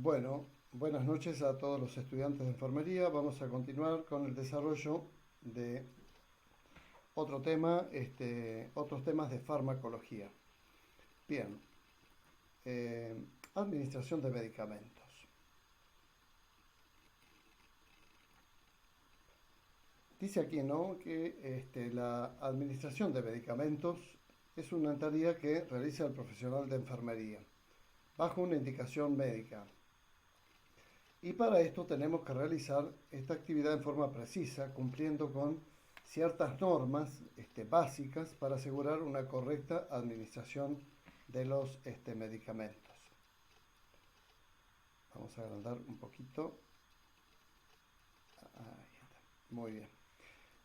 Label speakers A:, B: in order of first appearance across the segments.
A: Bueno, buenas noches a todos los estudiantes de enfermería. Vamos a continuar con el desarrollo de otro tema, otros temas de farmacología. Bien, eh, administración de medicamentos. Dice aquí, ¿no?, que la administración de medicamentos es una tarea que realiza el profesional de enfermería bajo una indicación médica. Y para esto tenemos que realizar esta actividad en forma precisa, cumpliendo con ciertas normas básicas para asegurar una correcta administración de los medicamentos. Vamos a agrandar un poquito. Ahí está. Muy bien.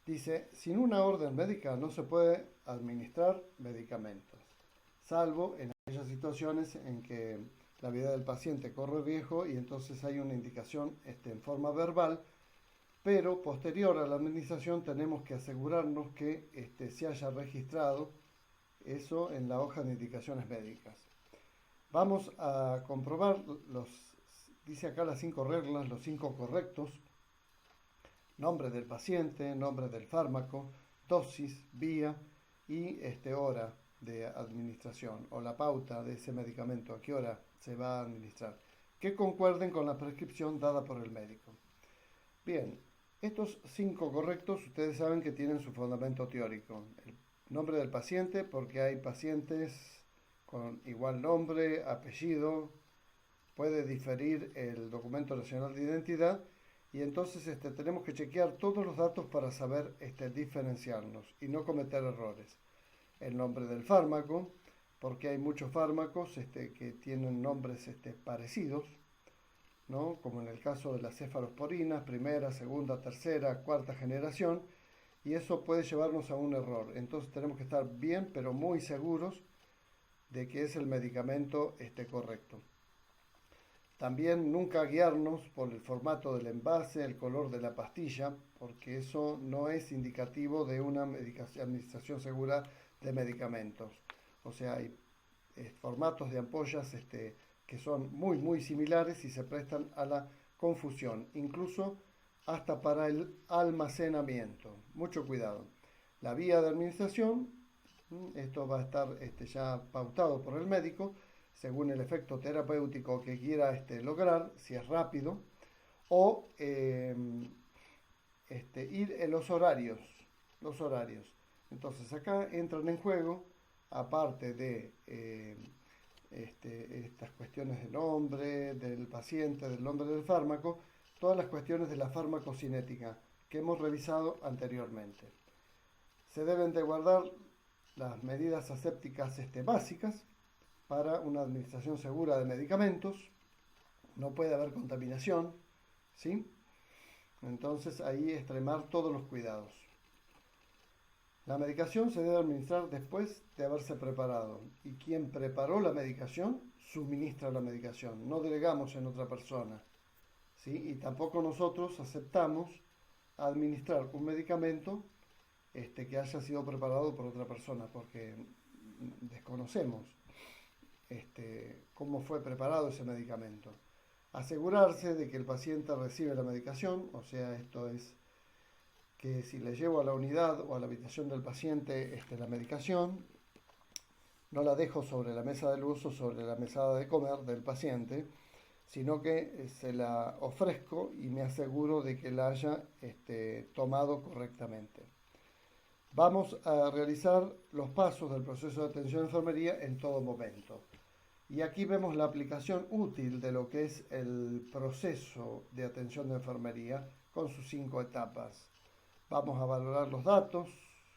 A: Dice, sin una orden médica no se puede administrar medicamentos, salvo en aquellas situaciones en que la vida del paciente corre riesgo y entonces hay una indicación en forma verbal, pero posterior a la administración tenemos que asegurarnos que se haya registrado eso en la hoja de indicaciones médicas. Vamos a comprobar dice acá las 5 reglas, los 5 correctos: nombre del paciente, nombre del fármaco, dosis, vía y hora de administración o la pauta de ese medicamento, a qué hora se va a administrar, que concuerden con la prescripción dada por el médico. Bien, estos 5 correctos ustedes saben que tienen su fundamento teórico. El nombre del paciente, porque hay pacientes con igual nombre, apellido, puede diferir el documento nacional de identidad y entonces tenemos que chequear todos los datos para saber diferenciarnos y no cometer errores. El nombre del fármaco, porque hay muchos fármacos que tienen nombres parecidos, ¿no?, como en el caso de las cefalosporinas, primera, segunda, tercera, cuarta generación, y eso puede llevarnos a un error. Entonces tenemos que estar bien, pero muy seguros de que es el medicamento correcto. También nunca guiarnos por el formato del envase, el color de la pastilla, porque eso no es indicativo de una administración segura de medicamentos. O sea, hay formatos de ampollas que son muy similares y se prestan a la confusión, incluso hasta para el almacenamiento. Mucho cuidado. La vía de administración, esto va a estar ya pautado por el médico, según el efecto terapéutico que quiera lograr, si es rápido, o ir en los horarios. Entonces acá entran en juego, aparte de estas cuestiones del nombre, del paciente, del nombre del fármaco, todas las cuestiones de la farmacocinética que hemos revisado anteriormente. Se deben de guardar las medidas asépticas básicas para una administración segura de medicamentos. No puede haber contaminación, ¿sí? Entonces ahí extremar todos los cuidados. La medicación se debe administrar después de haberse preparado y quien preparó la medicación suministra la medicación. No delegamos en otra persona, ¿sí? Y tampoco nosotros aceptamos administrar un medicamento que haya sido preparado por otra persona, porque desconocemos cómo fue preparado ese medicamento. Asegurarse de que el paciente recibe la medicación, o sea, esto es que si le llevo a la unidad o a la habitación del paciente la medicación, no la dejo sobre la mesa del uso, sobre la mesada de comer del paciente, sino que se la ofrezco y me aseguro de que la haya tomado correctamente. Vamos a realizar los pasos del proceso de atención de enfermería en todo momento. Y aquí vemos la aplicación útil de lo que es el proceso de atención de enfermería con sus 5 etapas. Vamos a valorar los datos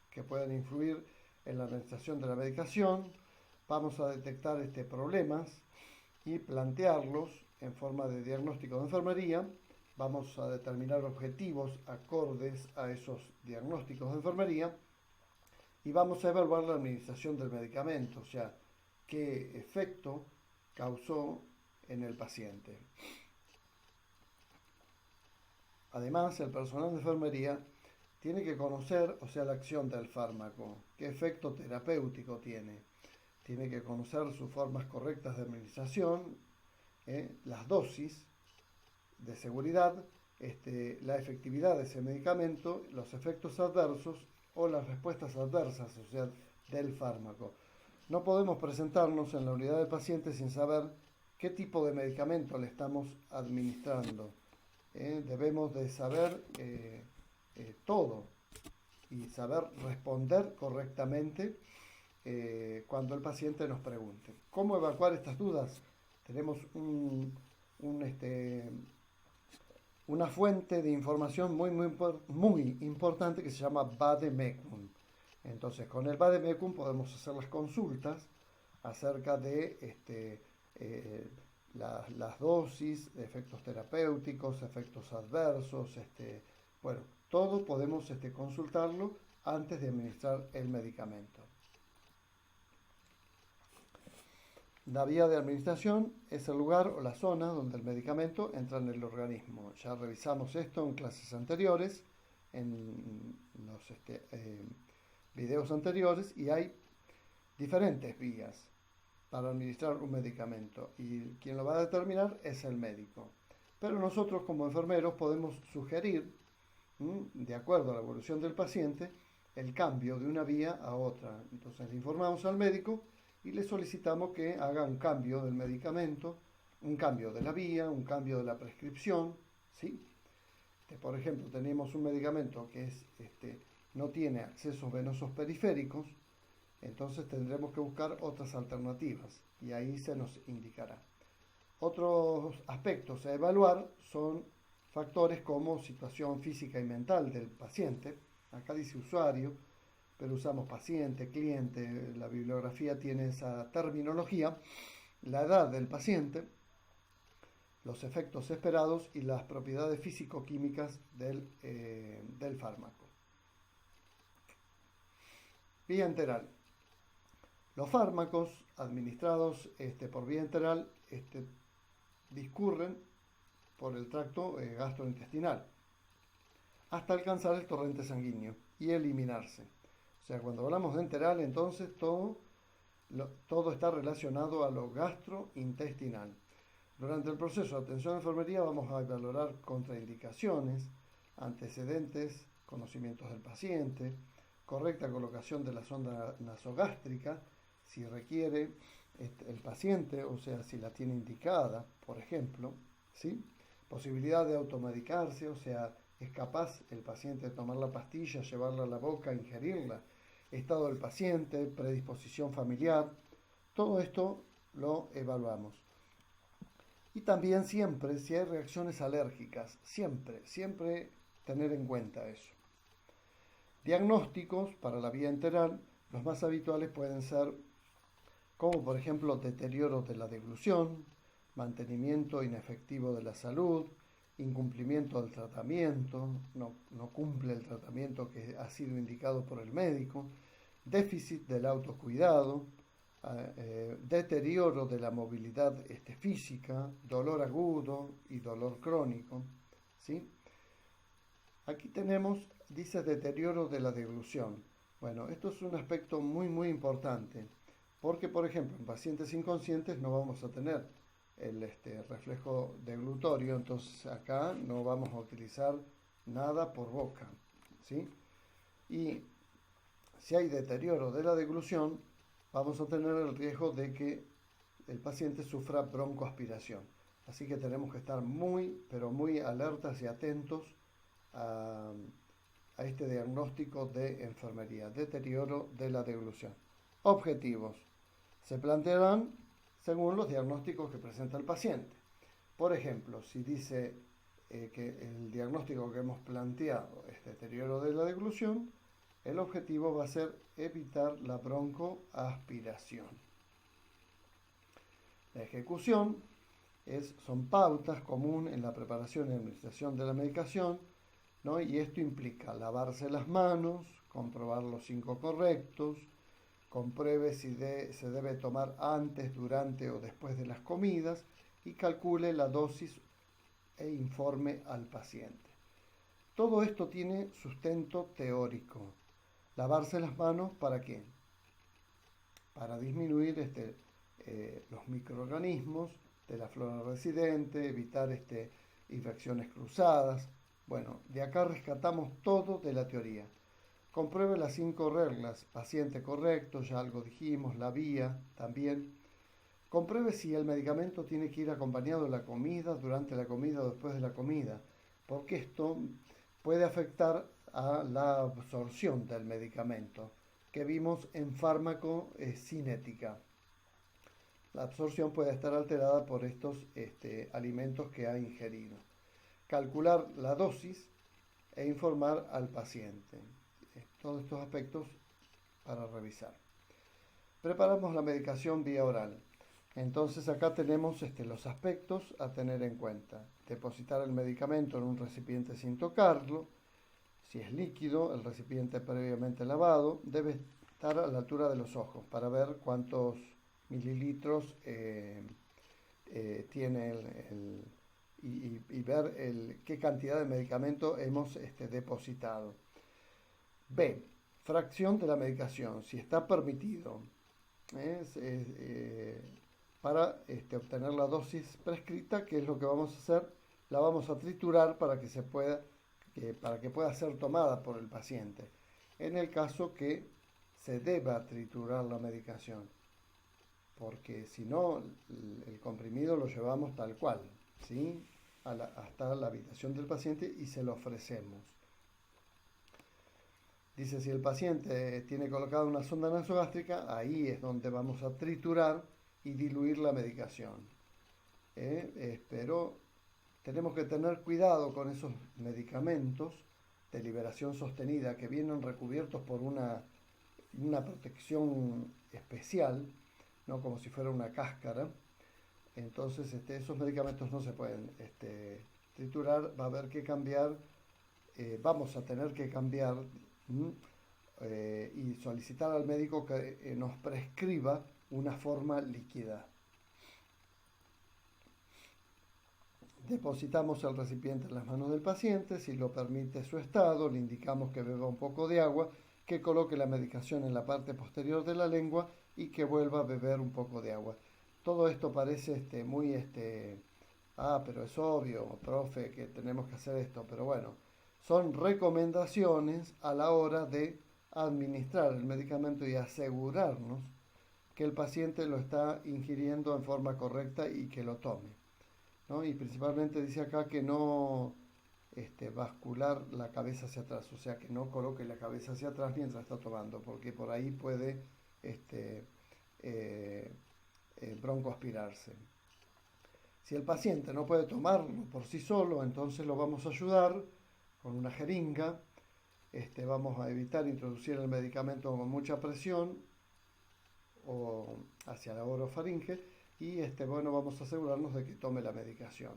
A: que pueden influir en la administración de la medicación. Vamos a detectar problemas y plantearlos en forma de diagnóstico de enfermería. Vamos a determinar objetivos acordes a esos diagnósticos de enfermería. Y vamos a evaluar la administración del medicamento, o sea, qué efecto causó en el paciente. Además, el personal de enfermería tiene que conocer, o sea, la acción del fármaco, qué efecto terapéutico tiene. Tiene que conocer sus formas correctas de administración las dosis de seguridad, la efectividad de ese medicamento, los efectos adversos o las respuestas adversas, o sea, del fármaco. No podemos presentarnos en la unidad del paciente sin saber qué tipo de medicamento le estamos administrando. Debemos de saber todo y saber responder correctamente cuando el paciente nos pregunte. ¿Cómo evacuar estas dudas? Tenemos una fuente de información muy importante que se llama Vademecum. Entonces, con el Vademecum podemos hacer las consultas acerca de las dosis, efectos terapéuticos, efectos adversos, bueno, todo podemos consultarlo antes de administrar el medicamento. La vía de administración es el lugar o la zona donde el medicamento entra en el organismo. Ya revisamos esto en clases anteriores, en los videos anteriores, y hay diferentes vías para administrar un medicamento y quien lo va a determinar es el médico. Pero nosotros como enfermeros podemos sugerir, de acuerdo a la evolución del paciente, el cambio de una vía a otra. Entonces le informamos al médico y le solicitamos que haga un cambio del medicamento, un cambio de la vía, un cambio de la prescripción, ¿sí? Por ejemplo, tenemos un medicamento que no tiene accesos venosos periféricos, entonces tendremos que buscar otras alternativas y ahí se nos indicará. Otros aspectos a evaluar son factores como situación física y mental del paciente. Acá dice usuario, pero usamos paciente, cliente, la bibliografía tiene esa terminología, la edad del paciente, los efectos esperados y las propiedades físico-químicas del fármaco. Vía enteral. Los fármacos administrados por vía enteral discurren por el tracto gastrointestinal hasta alcanzar el torrente sanguíneo y eliminarse. O sea, cuando hablamos de enteral, entonces todo está relacionado a lo gastrointestinal. Durante el proceso de atención de enfermería vamos a valorar contraindicaciones, antecedentes, conocimientos del paciente, correcta colocación de la sonda nasogástrica, si requiere el paciente, o sea, si la tiene indicada, por ejemplo, ¿sí? Posibilidad de automedicarse, o sea, es capaz el paciente de tomar la pastilla, llevarla a la boca, ingerirla, estado del paciente, predisposición familiar, todo esto lo evaluamos. Y también siempre, si hay reacciones alérgicas, siempre tener en cuenta eso. Diagnósticos para la vía enteral, los más habituales pueden ser como por ejemplo deterioro de la deglución, mantenimiento inefectivo de la salud, incumplimiento del tratamiento, no cumple el tratamiento que ha sido indicado por el médico, déficit del autocuidado, deterioro de la movilidad física, dolor agudo y dolor crónico, ¿sí? Aquí tenemos, dice deterioro de la deglución. Bueno, esto es un aspecto muy importante, porque por ejemplo en pacientes inconscientes no vamos a tener el reflejo deglutorio, entonces acá no vamos a utilizar nada por boca, ¿sí? Y si hay deterioro de la deglución, vamos a tener el riesgo de que el paciente sufra broncoaspiración. Así que tenemos que estar pero muy alertas y atentos a este diagnóstico de enfermería, deterioro de la deglución. Objetivos. Se plantearán según los diagnósticos que presenta el paciente. Por ejemplo, si dice que el diagnóstico que hemos planteado es deterioro de la deglución, el objetivo va a ser evitar la broncoaspiración. La ejecución son pautas comunes en la preparación y administración de la medicación, ¿no? Y esto implica lavarse las manos, comprobar los 5 correctos, compruebe si se debe tomar antes, durante o después de las comidas y calcule la dosis e informe al paciente. Todo esto tiene sustento teórico. Lavarse las manos, ¿para qué? Para disminuir los microorganismos de la flora residente, evitar infecciones cruzadas. Bueno, de acá rescatamos todo de la teoría. Compruebe las 5 reglas: paciente correcto, ya algo dijimos, la vía también. Compruebe si el medicamento tiene que ir acompañado de la comida, durante la comida o después de la comida, porque esto puede afectar a la absorción del medicamento, que vimos en farmacocinética. La absorción puede estar alterada por estos alimentos que ha ingerido. Calcular la dosis e informar al paciente. Todos estos aspectos para revisar. Preparamos la medicación vía oral. Entonces acá tenemos los aspectos a tener en cuenta. Depositar el medicamento en un recipiente sin tocarlo. Si es líquido, el recipiente previamente lavado debe estar a la altura de los ojos para ver cuántos mililitros tiene y ver qué cantidad de medicamento hemos depositado. B. Fracción de la medicación, si está permitido. Para obtener la dosis prescrita, que es lo que vamos a hacer, la vamos a triturar para que pueda ser tomada por el paciente. En el caso que se deba triturar la medicación, porque si no, el comprimido lo llevamos tal cual, ¿sí? Hasta la habitación del paciente y se lo ofrecemos. Dice, si el paciente tiene colocada una sonda nasogástrica, ahí es donde vamos a triturar y diluir la medicación. Pero tenemos que tener cuidado con esos medicamentos de liberación sostenida que vienen recubiertos por una protección especial, ¿no? Como si fuera una cáscara. Entonces esos medicamentos no se pueden triturar, va a haber que cambiar, vamos a tener que cambiar y solicitar al médico que nos prescriba una forma líquida. Depositamos el recipiente en las manos del paciente, si lo permite su estado, le indicamos que beba un poco de agua, que coloque la medicación en la parte posterior de la lengua y que vuelva a beber un poco de agua. Todo esto parece muy, pero es obvio, profe, que tenemos que hacer esto, pero bueno, son recomendaciones a la hora de administrar el medicamento y asegurarnos que el paciente lo está ingiriendo en forma correcta y que lo tome, ¿no? Y principalmente dice acá que no bascular la cabeza hacia atrás, o sea que no coloque la cabeza hacia atrás mientras está tomando, porque por ahí puede broncoaspirarse. Si el paciente no puede tomarlo por sí solo, entonces lo vamos a ayudar con una jeringa. Vamos a evitar introducir el medicamento con mucha presión o hacia la orofaringe y vamos a asegurarnos de que tome la medicación.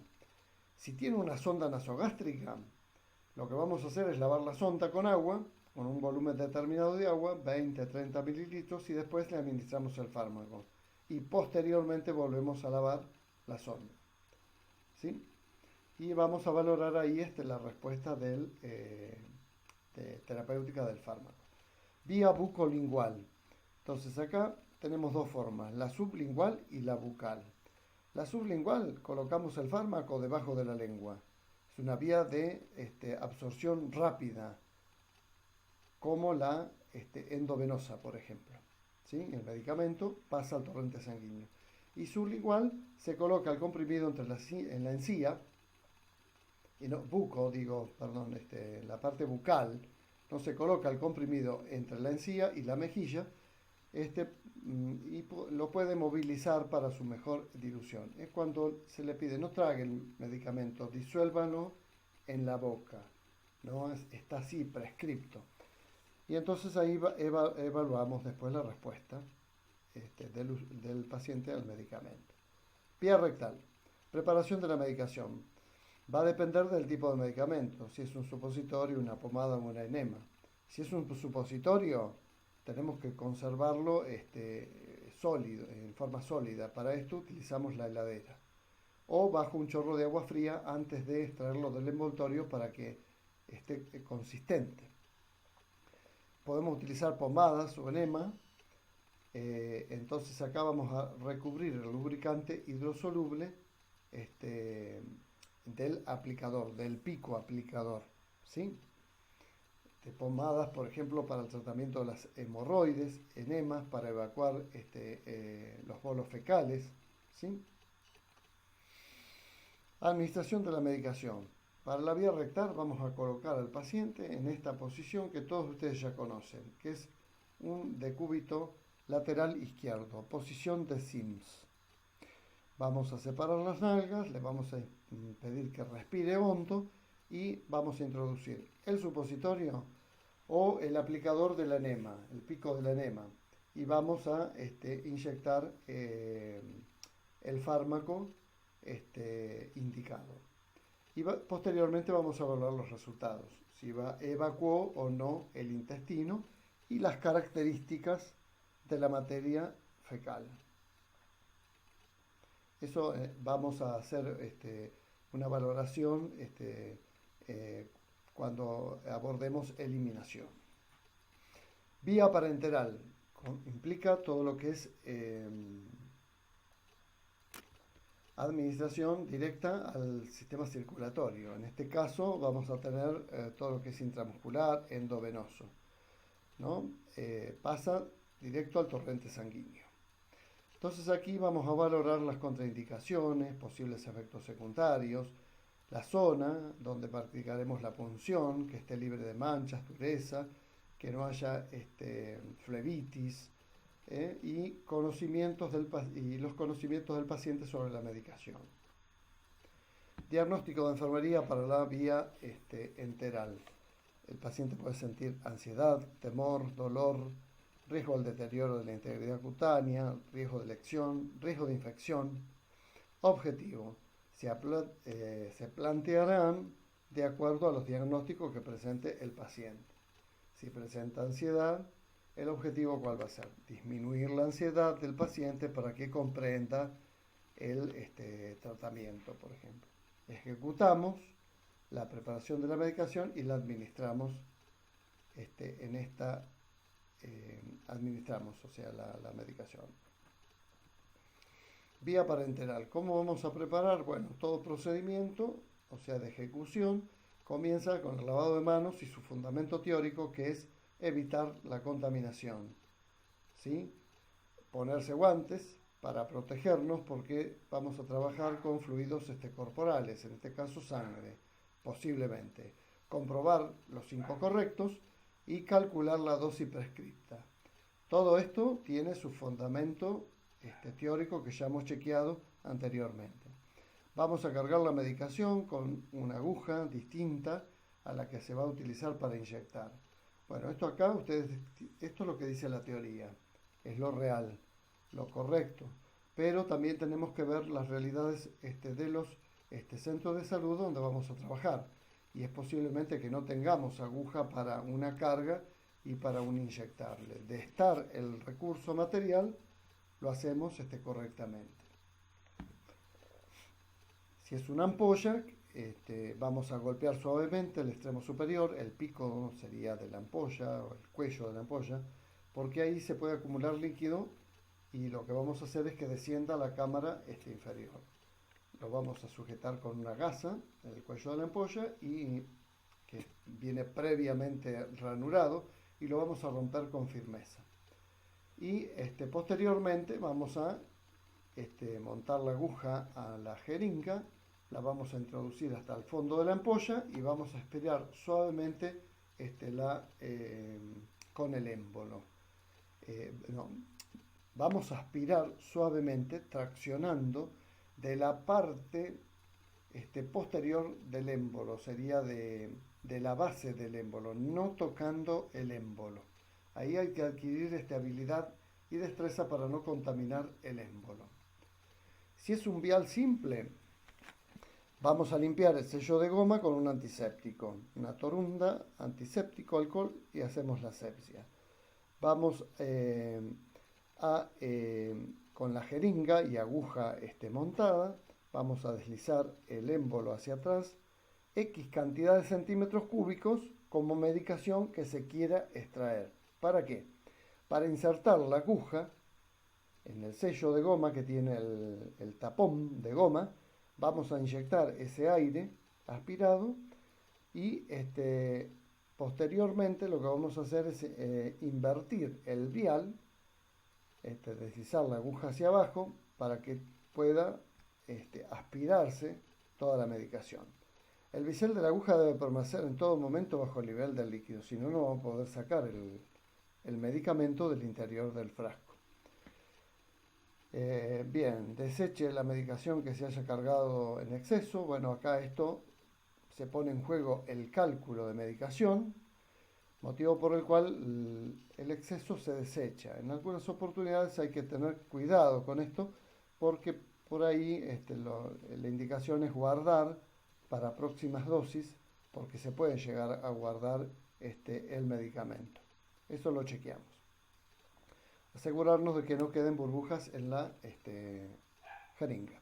A: Si tiene una sonda nasogástrica, lo que vamos a hacer es lavar la sonda con agua, con un volumen determinado de agua, 20-30 mililitros, y después le administramos el fármaco. Y posteriormente volvemos a lavar la sonda, ¿sí? Y vamos a valorar ahí la respuesta terapéutica del fármaco. Vía bucolingual. Entonces acá tenemos dos formas, la sublingual y la bucal. La sublingual, colocamos el fármaco debajo de la lengua. Es una vía de absorción rápida, como la endovenosa, por ejemplo. ¿Sí? El medicamento pasa al torrente sanguíneo. Y sublingual se coloca el comprimido en la encía, y no, la parte bucal, no se coloca el comprimido entre la encía y la mejilla, y lo puede movilizar para su mejor dilución. Es cuando se le pide, no trague el medicamento, disuélvalo en la boca, ¿no? Está así prescripto. Y entonces ahí evaluamos después la respuesta del paciente al medicamento. Vía rectal. Preparación de la medicación. Va a depender del tipo de medicamento, si es un supositorio, una pomada o una enema. Si es un supositorio, tenemos que conservarlo sólido, en forma sólida. Para esto utilizamos la heladera o bajo un chorro de agua fría antes de extraerlo del envoltorio para que esté consistente. Podemos utilizar pomadas o enema Entonces acá vamos a recubrir el lubricante hidrosoluble del aplicador, del pico aplicador, ¿sí? De pomadas, por ejemplo, para el tratamiento de las hemorroides, enemas, para evacuar los bolos fecales, ¿sí? Administración de la medicación. Para la vía rectal vamos a colocar al paciente en esta posición que todos ustedes ya conocen, que es un decúbito lateral izquierdo, posición de Sims. Vamos a separar las nalgas, le vamos a pedir que respire hondo y vamos a introducir el supositorio o el aplicador del enema, el pico del enema, y vamos a inyectar el fármaco indicado. Y posteriormente vamos a evaluar los resultados, si evacuó o no el intestino y las características de la materia fecal. Eso vamos a hacer una valoración cuando abordemos eliminación. Vía parenteral implica todo lo que es administración directa al sistema circulatorio. En este caso vamos a tener todo lo que es intramuscular, endovenoso, ¿no? Pasa directo al torrente sanguíneo. Entonces aquí vamos a valorar las contraindicaciones, posibles efectos secundarios, la zona donde practicaremos la punción, que esté libre de manchas, dureza, que no haya flebitis, y los conocimientos del paciente sobre la medicación. Diagnóstico de enfermería para la vía enteral. El paciente puede sentir ansiedad, temor, dolor, riesgo al deterioro de la integridad cutánea, riesgo de lección, riesgo de infección. Objetivo. Se plantearán de acuerdo a los diagnósticos que presente el paciente. Si presenta ansiedad, el objetivo ¿cuál va a ser? Disminuir la ansiedad del paciente para que comprenda el tratamiento, por ejemplo. Ejecutamos la preparación de la medicación y la administramos administramos, o sea, la medicación. Vía parenteral. ¿Cómo vamos a preparar? Bueno, todo procedimiento, o sea, de ejecución, comienza con el lavado de manos y su fundamento teórico, que es evitar la contaminación, ¿sí? Ponerse guantes para protegernos porque vamos a trabajar con fluidos corporales, en este caso sangre, posiblemente. Comprobar los 5 correctos y calcular la dosis prescripta. Todo esto tiene su fundamento teórico que ya hemos chequeado anteriormente. Vamos a cargar la medicación con una aguja distinta a la que se va a utilizar para inyectar. Bueno, esto es lo que dice la teoría, es lo real, lo correcto, pero también tenemos que ver las realidades de los centros de salud donde vamos a trabajar. Y es posiblemente que no tengamos aguja para una carga y para un inyectable. De estar el recurso material, lo hacemos correctamente. Si es una ampolla, vamos a golpear suavemente el extremo superior, el pico sería de la ampolla o el cuello de la ampolla, porque ahí se puede acumular líquido y lo que vamos a hacer es que descienda a la cámara inferior. Lo vamos a sujetar con una gasa en el cuello de la ampolla y que viene previamente ranurado y lo vamos a romper con firmeza. Y posteriormente vamos a montar la aguja a la jeringa, la vamos a introducir hasta el fondo de la ampolla y vamos a aspirar suavemente con el émbolo. Vamos a aspirar suavemente traccionando de la parte posterior del émbolo, sería de la base del émbolo, no tocando el émbolo. Ahí hay que adquirir habilidad y destreza para no contaminar el émbolo. Si es un vial simple, vamos a limpiar el sello de goma con un antiséptico, una torunda, antiséptico, alcohol y hacemos la asepsia. Vamos con la jeringa y aguja montada, vamos a deslizar el émbolo hacia atrás, X cantidad de centímetros cúbicos como medicación que se quiera extraer. ¿Para qué? Para insertar la aguja en el sello de goma que tiene el tapón de goma, vamos a inyectar ese aire aspirado y posteriormente lo que vamos a hacer es invertir el vial, deslizar la aguja hacia abajo para que pueda aspirarse toda la medicación. El bisel de la aguja debe permanecer en todo momento bajo el nivel del líquido, si no, no vamos a poder sacar el medicamento del interior del frasco. Bien, deseche la medicación que se haya cargado en exceso. Bueno, acá esto se pone en juego el cálculo de medicación, motivo por el cual el exceso se desecha. En algunas oportunidades hay que tener cuidado con esto porque por ahí la indicación es guardar para próximas dosis porque se puede llegar a guardar el medicamento. Eso lo chequeamos. Asegurarnos de que no queden burbujas en la jeringa.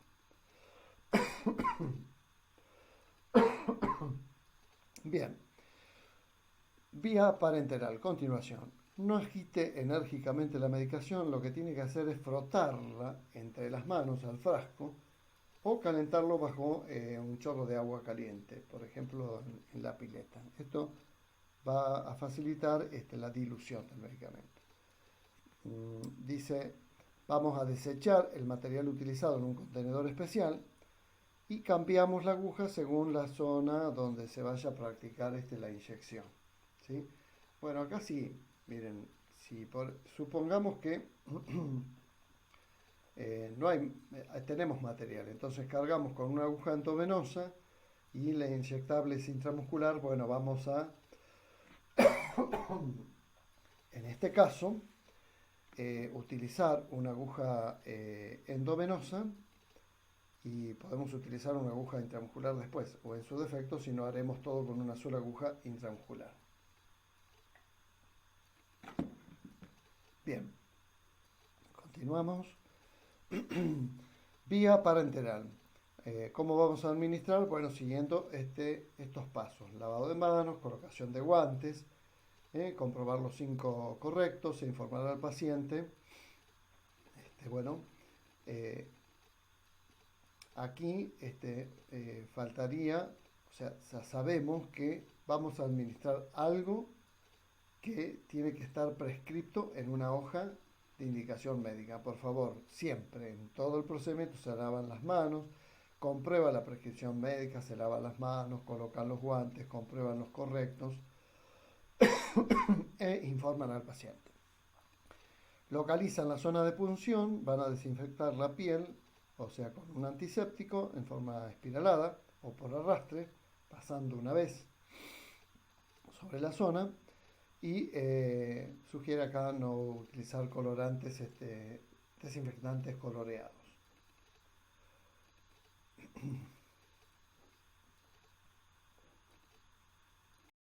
A: Bien, vía parenteral, continuación. No agite enérgicamente la medicación, lo que tiene que hacer es frotarla entre las manos al frasco o calentarlo bajo un chorro de agua caliente, por ejemplo en la pileta. Esto va a facilitar la dilución del medicamento. Dice, vamos a desechar el material utilizado en un contenedor especial y cambiamos la aguja según la zona donde se vaya a practicar la inyección. ¿Sí? Bueno, acá sí, miren, supongamos que tenemos material, entonces cargamos con una aguja endovenosa y la inyectable es intramuscular. Bueno, vamos a, en este caso, utilizar una aguja endovenosa y podemos utilizar una aguja intramuscular después, o en su defecto, si no, haremos todo con una sola aguja intramuscular. Bien, continuamos. Vía parenteral. ¿Cómo vamos a administrar? Bueno, siguiendo estos pasos. Lavado de manos, colocación de guantes, comprobar los 5 correctos e informar al paciente. Bueno, aquí faltaría, o sea, sabemos que vamos a administrar algo que tiene que estar prescripto en una hoja de indicación médica. Por favor, siempre en todo el procedimiento se lavan las manos, comprueba la prescripción médica, se lavan las manos, colocan los guantes, comprueban los correctos e informan al paciente. Localizan la zona de punción, van a desinfectar la piel, o sea, con un antiséptico en forma espiralada o por arrastre, pasando una vez sobre la zona. Y sugiere acá no utilizar colorantes, desinfectantes coloreados.